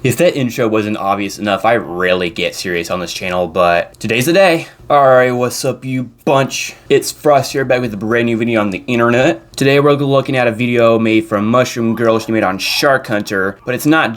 If that intro wasn't obvious enough, I rarely get serious on this channel, but today's the day. Alright, what's up you bunch? It's Frost here, back with a brand new video on the internet. Today we're looking at a video made from Mushroom Girl. She made on Shark Hunter, but it's not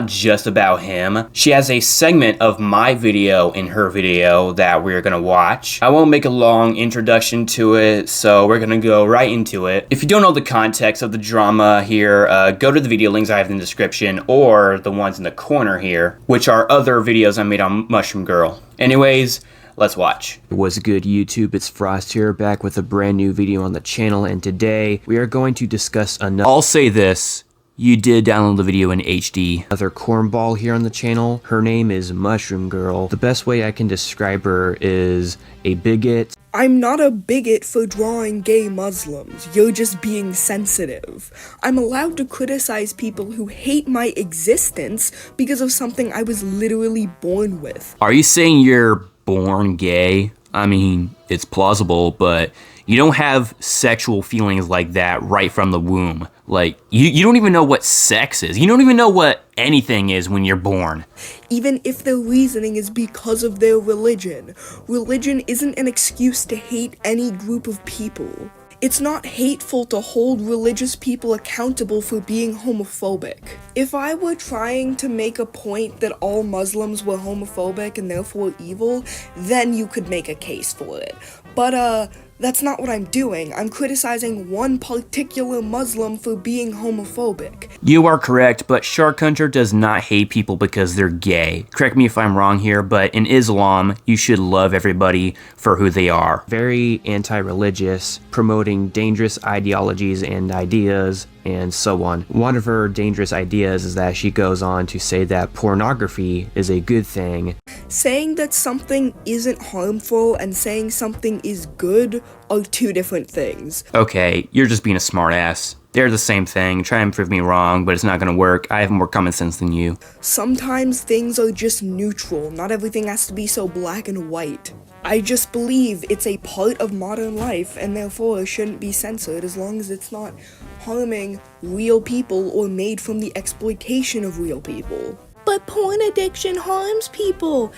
just about him. She has a segment of my video in her video that we're gonna watch. I won't make a long introduction to it, so we're gonna go right into it. If you don't know the context of the drama here, go to the video links I have in the description or the ones in the corner here, which are other videos I made on Mushroom Girl. Anyways, let's watch. What's good YouTube? It's Frost here, back with a brand new video on the channel, and today we are going to discuss another— I'll say this. You did download the video in HD. Another cornball here on the channel. Her name is Mushroom Girl. The best way I can describe her is a bigot. I'm not a bigot for drawing gay Muslims. You're just being sensitive. I'm allowed to criticize people who hate my existence because of something I was literally born with. Are you saying you're born gay? I mean, it's plausible, but you don't have sexual feelings like that right from the womb. Like, you don't even know what sex is. You don't even know what anything is when you're born. Even if their reasoning is because of their religion, religion isn't an excuse to hate any group of people. It's not hateful to hold religious people accountable for being homophobic. If I were trying to make a point that all Muslims were homophobic and therefore evil, then you could make a case for it. But, that's not what I'm doing. I'm criticizing one particular Muslim for being homophobic. You are correct, but Shark Hunter does not hate people because they're gay. Correct me if I'm wrong here, but in Islam, you should love everybody for who they are. Very anti-religious, promoting dangerous ideologies and ideas, and so on. One of her dangerous ideas is that she goes on to say that pornography is a good thing. Saying that something isn't harmful and saying something is good are two different things. Okay, you're just being a smartass. They're the same thing. Try and prove me wrong, but it's not gonna work. I have more common sense than you. Sometimes things are just neutral. Not everything has to be so black and white. I just believe it's a part of modern life and therefore shouldn't be censored as long as it's not harming real people or made from the exploitation of real people. But porn addiction harms people.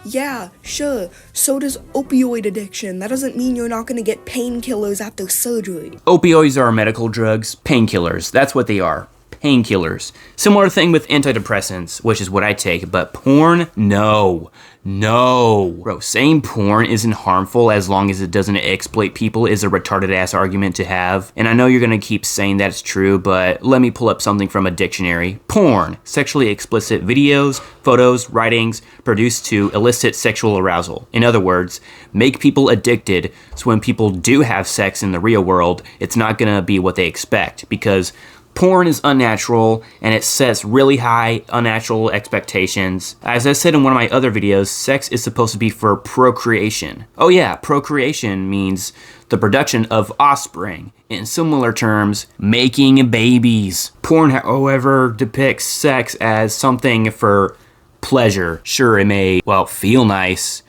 Yeah, sure. So does opioid addiction. That doesn't mean you're not gonna get painkillers after surgery. Opioids are medical drugs, painkillers. That's what they are. Painkillers. Similar thing with antidepressants, which is what I take, but porn? No. No. Bro, saying porn isn't harmful as long as it doesn't exploit people is a retarded ass argument to have. And I know you're gonna keep saying that's true, but let me pull up something from a dictionary. Porn, sexually explicit videos, photos, writings produced to elicit sexual arousal. In other words, make people addicted so when people do have sex in the real world, it's not gonna be what they expect, because porn is unnatural, and it sets really high, unnatural expectations. As I said in one of my other videos, sex is supposed to be for procreation. Oh yeah, procreation means the production of offspring. In similar terms, making babies. Porn, however, depicts sex as something for pleasure. Sure, it may, well, feel nice.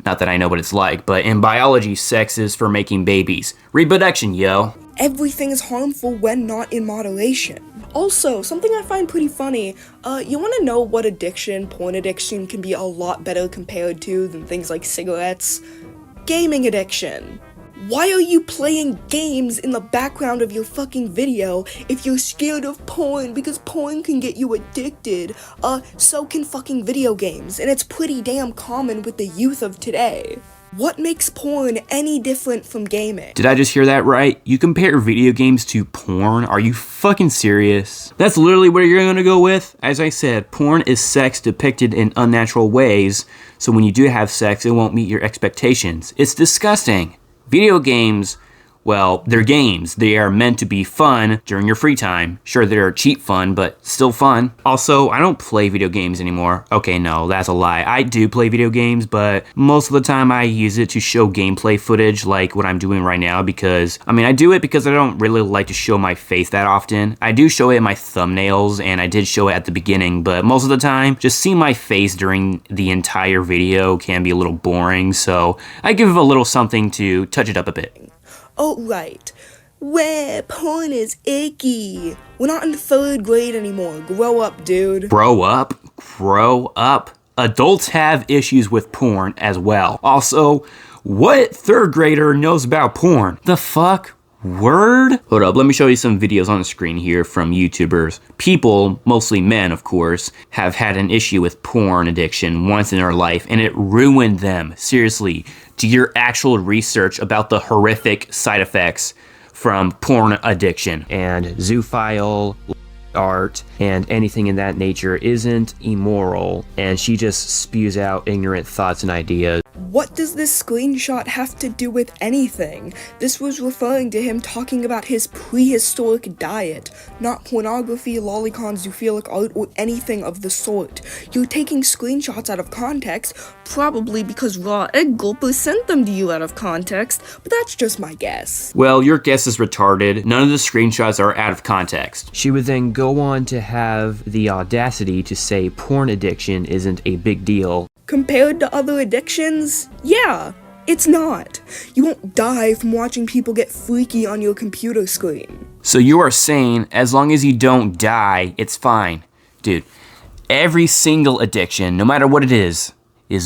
Not that I know what it's like, but in biology, sex is for making babies. Reproduction, yo. Everything is harmful when not in moderation. Also, something I find pretty funny, you wanna know what addiction, porn addiction, can be a lot better compared to than things like cigarettes? Gaming addiction. Why are you playing games in the background of your fucking video if you're scared of porn? Because porn can get you addicted. So can fucking video games, and it's pretty damn common with the youth of today. What makes porn any different from gaming? Did I just hear that right? You compare video games to porn? Are you fucking serious? That's literally what you're gonna go with? As I said, porn is sex depicted in unnatural ways, so when you do have sex, it won't meet your expectations. It's disgusting. Video games, well, they're games. They are meant to be fun during your free time. Sure, they're cheap fun, but still fun. Also, I don't play video games anymore. Okay, no, that's a lie. I do play video games, but most of the time I use it to show gameplay footage like what I'm doing right now because, I do it because I don't really like to show my face that often. I do show it in my thumbnails, and I did show it at the beginning, but most of the time, just seeing my face during the entire video can be a little boring, so I give it a little something to touch it up a bit. Oh, right. Where porn is icky. We're not in 3rd grade anymore. Grow up, dude. Grow up? Grow up? Adults have issues with porn as well. Also, what 3rd grader knows about porn? The fuck? Word? Hold up, let me show you some videos on the screen here from YouTubers. People, mostly men of course, have had an issue with porn addiction once in their life and it ruined them. Seriously, do your actual research about the horrific side effects from porn addiction. And zoophile, art, and anything in that nature isn't immoral, and she just spews out ignorant thoughts and ideas. What does this screenshot have to do with anything? This was referring to him talking about his prehistoric diet, not pornography, lolicon, zoophilic art, or anything of the sort. You're taking screenshots out of context, probably because Raw Egg Gulper sent them to you out of context, but that's just my guess. Well, your guess is retarded. None of the screenshots are out of context. She would then go on to have the audacity to say porn addiction isn't a big deal. Compared to other addictions, yeah, it's not. You won't die from watching people get freaky on your computer screen. So you are saying as long as you don't die, it's fine. Dude, every single addiction, no matter what it is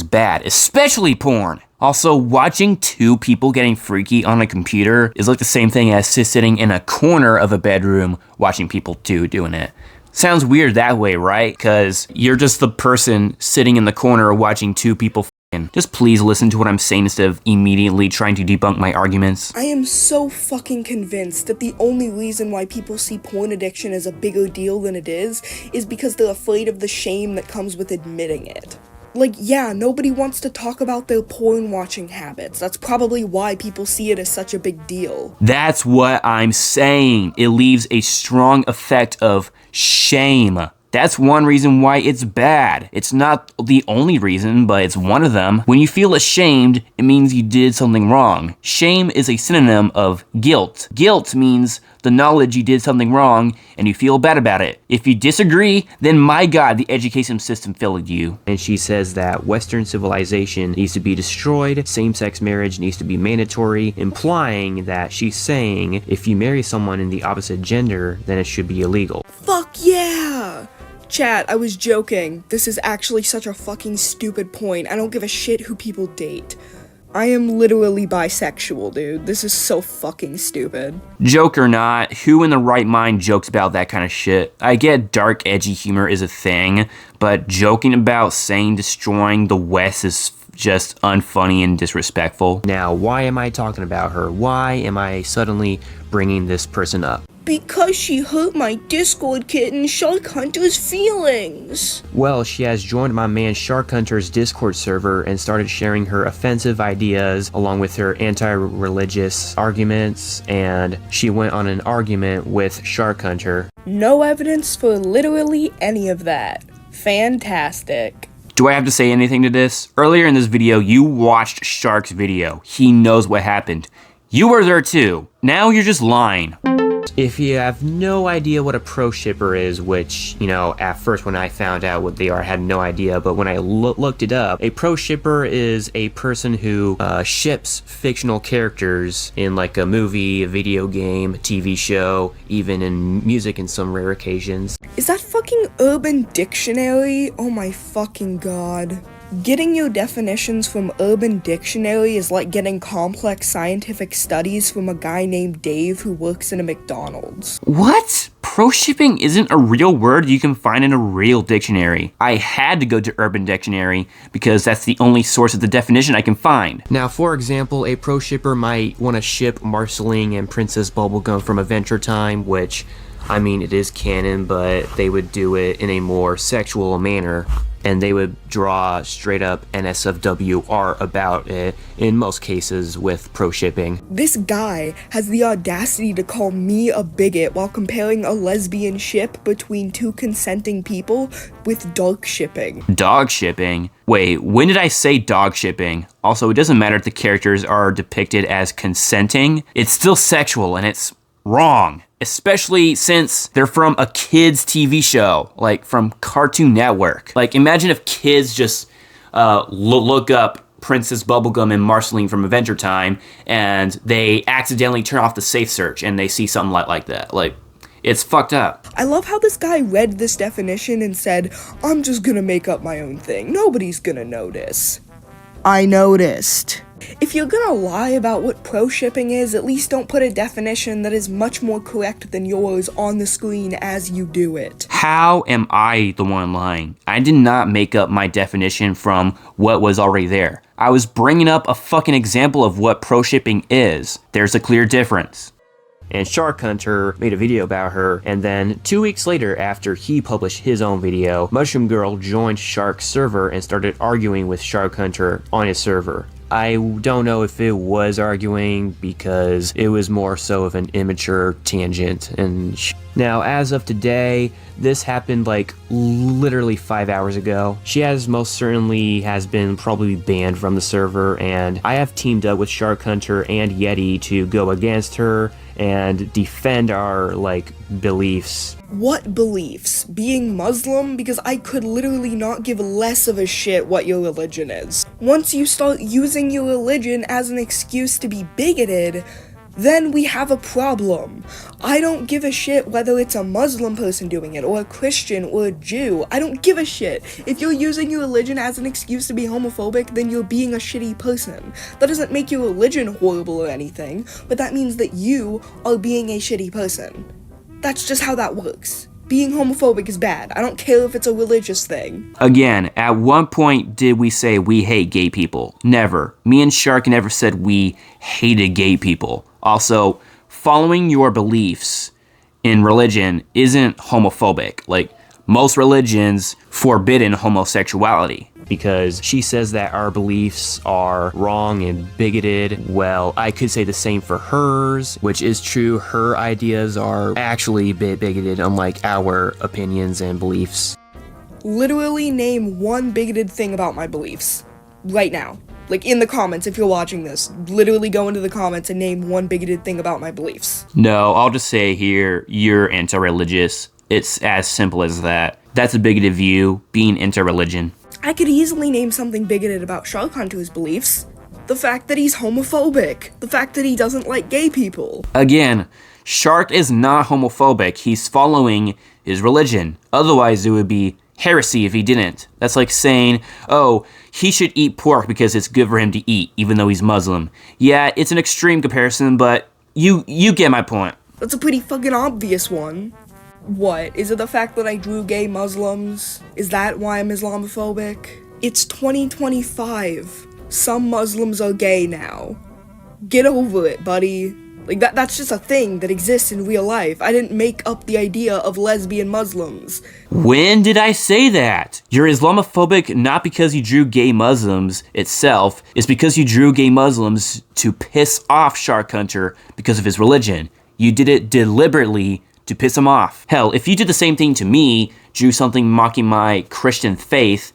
bad, especially porn. Also, watching 2 people getting freaky on a computer is like the same thing as sitting in a corner of a bedroom watching people doing it. Sounds weird that way, right? Because you're just the person sitting in the corner watching 2 people f***ing. Just please listen to what I'm saying instead of immediately trying to debunk my arguments. I am so fucking convinced that the only reason why people see porn addiction as a bigger deal than it is because they're afraid of the shame that comes with admitting it. Like, yeah, nobody wants to talk about their porn watching habits. That's probably why people see it as such a big deal. That's what I'm saying. It leaves a strong effect of shame. That's one reason why it's bad. It's not the only reason, but it's one of them. When you feel ashamed, it means you did something wrong. Shame is a synonym of guilt. Guilt means the knowledge you did something wrong and you feel bad about it. If you disagree, then my God, the education system failed you. And she says that Western civilization needs to be destroyed, same-sex marriage needs to be mandatory, implying that she's saying if you marry someone in the opposite gender, then it should be illegal. Fuck yeah! Chat, I was joking. This is actually such a fucking stupid point. I don't give a shit who people date. I am literally bisexual, dude. This is so fucking stupid. Joke or not, who in the right mind jokes about that kind of shit? I get dark, edgy humor is a thing, but joking about saying destroying the West is just unfunny and disrespectful. Now, why am I talking about her? Why am I suddenly bringing this person up? Because she hurt my Discord kitten Shark Hunter's feelings. Well, she has joined my man Shark Hunter's Discord server and started sharing her offensive ideas along with her anti-religious arguments, and she went on an argument with Shark Hunter. No evidence for literally any of that. Fantastic. Do I have to say anything to this? Earlier in this video, you watched Shark's video. He knows what happened. You were there too. Now you're just lying. If you have no idea what a pro shipper is, which, you know, at first when I found out what they are, I had no idea, but when I looked it up, a pro shipper is a person who ships fictional characters in like a movie, a video game, a TV show, even in music in some rare occasions. Is that fucking Urban Dictionary? Oh my fucking god. Getting your definitions from Urban Dictionary is like getting complex scientific studies from a guy named Dave who works in a McDonald's. What? Pro shipping isn't a real word you can find in a real dictionary. I had to go to Urban Dictionary because that's the only source of the definition I can find. Now, for example, a pro shipper might want to ship Marceline and Princess Bubblegum from Adventure Time, which, I mean, it is canon, but they would do it in a more sexual manner. And they would draw straight up NSFW art about it in most cases with pro shipping. This guy has the audacity to call me a bigot while comparing a lesbian ship between 2 consenting people with dog shipping. Dog shipping? Wait, when did I say dog shipping? Also, it doesn't matter if the characters are depicted as consenting. It's still sexual and it's wrong. Especially since they're from a kid's TV show, like from Cartoon Network. Like, imagine if kids just look up Princess Bubblegum and Marceline from Adventure Time, and they accidentally turn off the safe search and they see something like that. Like, it's fucked up. I love how this guy read this definition and said, I'm just gonna make up my own thing. Nobody's gonna notice. I noticed. If you're gonna lie about what pro-shipping is, at least don't put a definition that is much more correct than yours on the screen as you do it. How am I the one lying? I did not make up my definition from what was already there. I was bringing up a fucking example of what pro-shipping is. There's a clear difference. And Shark Hunter made a video about her, and then 2 weeks later, after he published his own video, Mushroom Girl joined Shark's server and started arguing with Shark Hunter on his server. I don't know if it was arguing because it was more so of an immature tangent and Now, as of today, this happened like literally 5 hours ago. She most certainly has been probably banned from the server, and I have teamed up with Shark Hunter and Yeti to go against her and defend our beliefs. What beliefs? Being Muslim? Because I could literally not give less of a shit what your religion is. Once you start using your religion as an excuse to be bigoted, then we have a problem. I don't give a shit whether it's a Muslim person doing it, or a Christian, or a Jew. I don't give a shit. If you're using your religion as an excuse to be homophobic, then you're being a shitty person. That doesn't make your religion horrible or anything, but that means that you are being a shitty person. That's just how that works. Being homophobic is bad. I don't care if it's a religious thing. Again, at one point did we say we hate gay people? Never. Me and Shark never said we hated gay people. Also, following your beliefs in religion isn't homophobic. Most religions forbidden homosexuality. Because she says that our beliefs are wrong and bigoted. Well, I could say the same for hers, which is true. Her ideas are actually a bit bigoted, unlike our opinions and beliefs. Literally name one bigoted thing about my beliefs. Right now. In the comments, if you're watching this, literally go into the comments and name one bigoted thing about my beliefs. No, I'll just say here, you're anti-religious. It's as simple as that. That's a bigoted view, being anti-religion. I could easily name something bigoted about Shark Hunter's beliefs. The fact that he's homophobic. The fact that he doesn't like gay people. Again, Shark is not homophobic. He's following his religion. Otherwise, it would be heresy if he didn't. That's like saying, oh, he should eat pork because it's good for him to eat, even though he's Muslim. Yeah, it's an extreme comparison, but you get my point. That's a pretty fucking obvious one. What? Is it the fact that I drew gay Muslims? Is that why I'm Islamophobic? It's 2025. Some Muslims are gay now. Get over it, buddy. That's just a thing that exists in real life. I didn't make up the idea of lesbian Muslims. When did I say that? You're Islamophobic not because you drew gay Muslims itself. It's because you drew gay Muslims to piss off Shark Hunter because of his religion. You did it deliberately to piss him off. Hell, if you did the same thing to me, drew something mocking my Christian faith,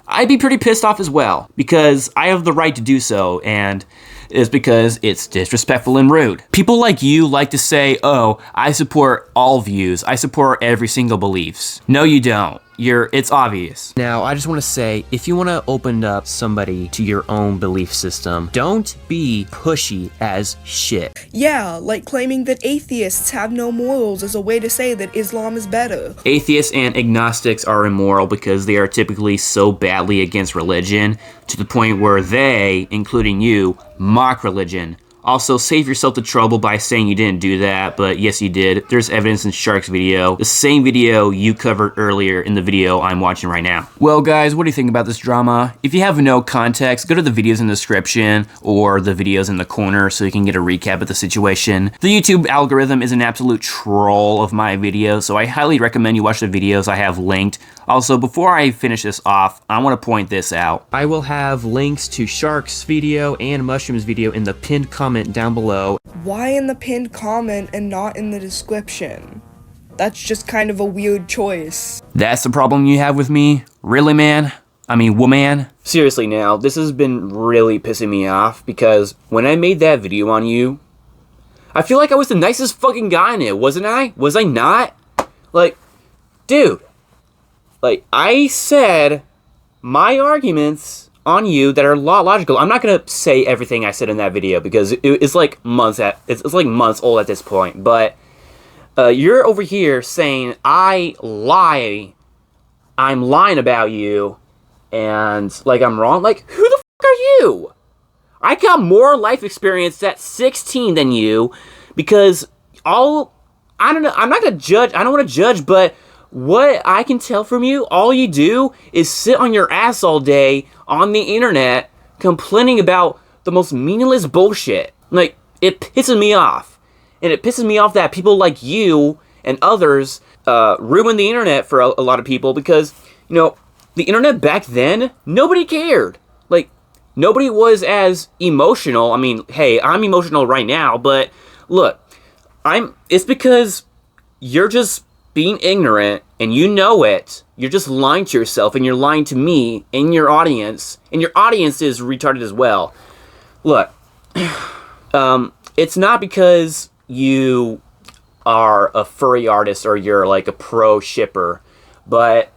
I'd be pretty pissed off as well, because I have the right to do so, and it's because it's disrespectful and rude. People like you like to say, oh, I support all views, I support every single beliefs. No, you don't. It's obvious. Now, I just want to say, if you want to open up somebody to your own belief system, don't be pushy as shit. Yeah, claiming that atheists have no morals is a way to say that Islam is better. Atheists and agnostics are immoral because they are typically so badly against religion to the point where they, including you, mock religion. Also, save yourself the trouble by saying you didn't do that, but yes you did. There's evidence in Shark's video, the same video you covered earlier in the video I'm watching right now. Well guys, what do you think about this drama? If you have no context, go to the videos in the description or the videos in the corner so you can get a recap of the situation. The YouTube algorithm is an absolute troll of my videos, so I highly recommend you watch the videos I have linked. Also, before I finish this off, I want to point this out. I will have links to Shark's video and Mushroom's video in the pinned comment down below. Why in the pinned comment and not in the description? That's just kind of a weird choice. That's the problem you have with me? Really, man? I mean, woman? Seriously now, this has been really pissing me off because when I made that video on you, I feel like I was the nicest fucking guy in it, wasn't I? Was I not? Dude. I said my arguments on you that are logical. I'm not gonna say everything I said in that video because it's like months it's like months old at this point. But you're over here saying I'm lying about you, and like I'm wrong. Like, who the fuck are you? I got more life experience at 16 than you, because I don't know. I'm not gonna judge. I don't want to judge, but what I can tell from you, all you do is sit on your ass all day on the internet complaining about the most meaningless bullshit. Like, it pisses me off. And it pisses me off that people like you and others ruin the internet for a lot of people, because, you know, the internet back then, nobody cared. Like, nobody was as emotional. I mean, hey, I'm emotional right now, but look, it's because you're just being ignorant, and you know it. You're just lying to yourself, and you're lying to me and your audience is retarded as well. Look, it's not because you are a furry artist or you're like a pro shipper, but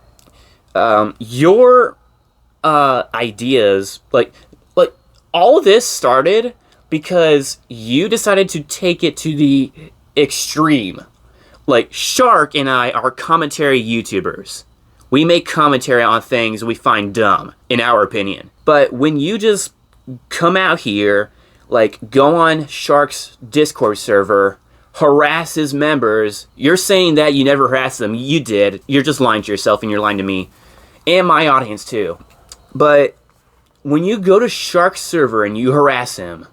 your ideas, like all of this started because you decided to take it to the extreme. Like, Shark and I are commentary YouTubers. We make commentary on things we find dumb, in our opinion. But when you just come out here, like, go on Shark's Discord server, harass his members, you're saying that you never harassed them. You did. You're just lying to yourself, and you're lying to me. And my audience, too. But when you go to Shark's server and you harass him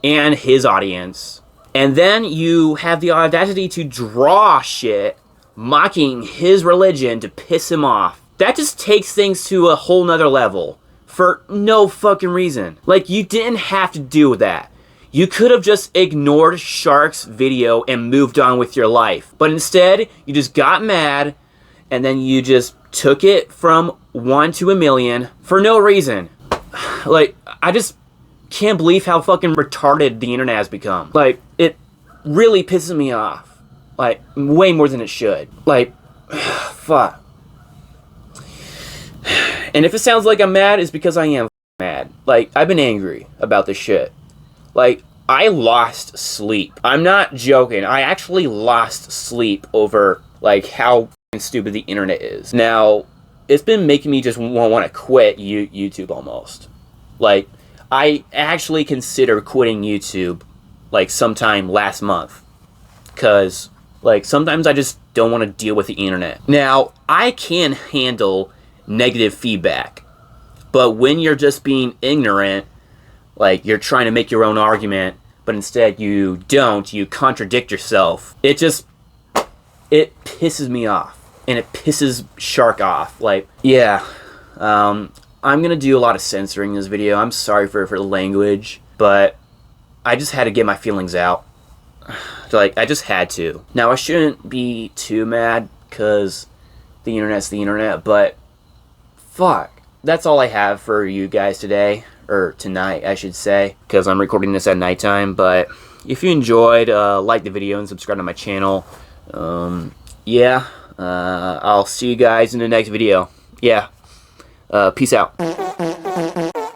and his audience, and then you have the audacity to draw shit mocking his religion to piss him off, that just takes things to a whole nother level for no fucking reason. Like, you didn't have to do that. You could have just ignored Shark's video and moved on with your life. But instead, you just got mad, and then you just took it from 1 to a million for no reason. Like, I just can't believe how fucking retarded the internet has become. Like, it really pisses me off. Like, way more than it should. Like, fuck. And if it sounds like I'm mad, it's because I am mad. Like, I've been angry about this shit. Like, I lost sleep. I'm not joking. I actually lost sleep over, like, how stupid the internet is. Now, it's been making me just want to quit YouTube almost. Like, I actually consider quitting YouTube, like, sometime last month. Because, like, sometimes I just don't want to deal with the internet. Now, I can handle negative feedback. But when you're just being ignorant, like, you're trying to make your own argument, but instead you don't, you contradict yourself, it pisses me off. And it pisses Shark off. Like, yeah, I'm gonna do a lot of censoring in this video. I'm sorry for the language, but I just had to get my feelings out. Like, I just had to. Now, I shouldn't be too mad, because the internet's the internet, but fuck. That's all I have for you guys today. Or tonight, I should say, because I'm recording this at nighttime. But if you enjoyed, like the video and subscribe to my channel. Yeah, I'll see you guys in the next video. Yeah, peace out.